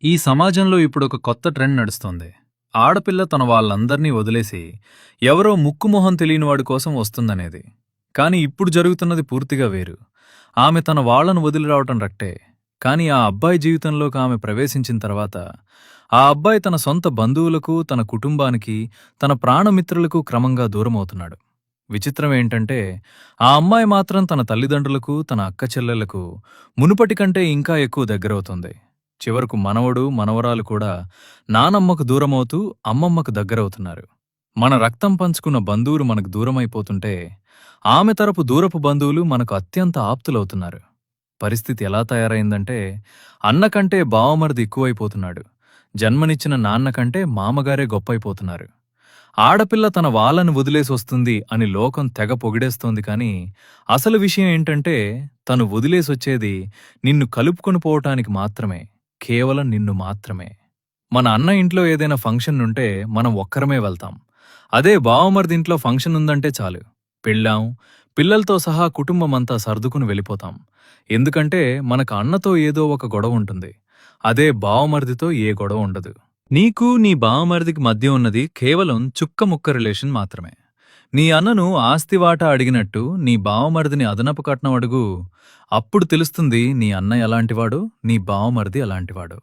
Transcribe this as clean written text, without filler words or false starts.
ఈ సమాజంలో ఇప్పుడొక కొత్త ట్రెండ్ నడుస్తోంది. ఆడపిల్ల తన వాళ్ళందర్నీ వదిలేసి, ఎవరో ముక్కుమొహం తెలియనివాడి కోసం వస్తుందనేది. కాని ఇప్పుడు జరుగుతున్నది పూర్తిగా వేరు. ఆమె తన వాళ్లను వదిలి రావటం రట్టే. కాని ఆ అబ్బాయి జీవితంలోకి ఆమె ప్రవేశించిన తర్వాత, ఆ అబ్బాయి తన సొంత బంధువులకు, తన కుటుంబానికి, తన ప్రాణమిత్రులకు క్రమంగా దూరమవుతున్నాడు. విచిత్రమేంటంటే, ఆ అమ్మాయి మాత్రం తన తల్లిదండ్రులకు, తన అక్కచెల్లెళ్లకు మునుపటి కంటే ఇంకా ఎక్కువ దగ్గరవుతుంది. చివరకు మనవడు, మనవరాలు కూడా నానమ్మకు దూరమవుతూ అమ్మమ్మకు దగ్గరవుతున్నారు. మన రక్తం పంచుకున్న బంధువులు మనకు దూరమైపోతుంటే, ఆమె తరపు దూరపు బంధువులు మనకు అత్యంత ఆప్తులవుతున్నారు. పరిస్థితి ఎలా తయారైందంటే, అన్నకంటే బావమరిది ఎక్కువైపోతున్నాడు. జన్మనిచ్చిన నాన్నకంటే మామగారే గొప్పైపోతున్నారు. ఆడపిల్ల తన వాళ్ళను వదిలేసొస్తుంది అని లోకం తెగ పొగిడేస్తోంది కాని, అసలు విషయం ఏంటంటే, తను వదిలేసొచ్చేది నిన్ను కలుపుకొని పోవటానికి మాత్రమే. కేవలం నిన్ను మాత్రమే. మన అన్న ఇంట్లో ఏదైనా ఫంక్షన్ ఉంటే మనం ఒక్కరమే వెళ్తాం. అదే బావమరిదింట్లో ఫంక్షన్ ఉందంటే చాలు, పెళ్ళాం, పిల్లలతో సహా కుటుంబమంతా సర్దుకుని వెళ్ళిపోతాం. ఎందుకంటే మనకు అన్నతో ఏదో ఒక గొడవ ఉంటుంది. అదే బావమరిదితో ఏ గొడవ ఉండదు. నీకు నీ బావమరిదికి మధ్య ఉన్నది కేవలం చుక్కముక్క రిలేషన్ మాత్రమే. నీ అన్నను ఆస్తివాటా అడిగినట్టు నీ బావమరిదిని అదనపు కట్నం అడుగు. అప్పుడు తెలుస్తుంది నీ అన్న ఎలాంటివాడో, నీ బావమరిది ఎలాంటివాడో.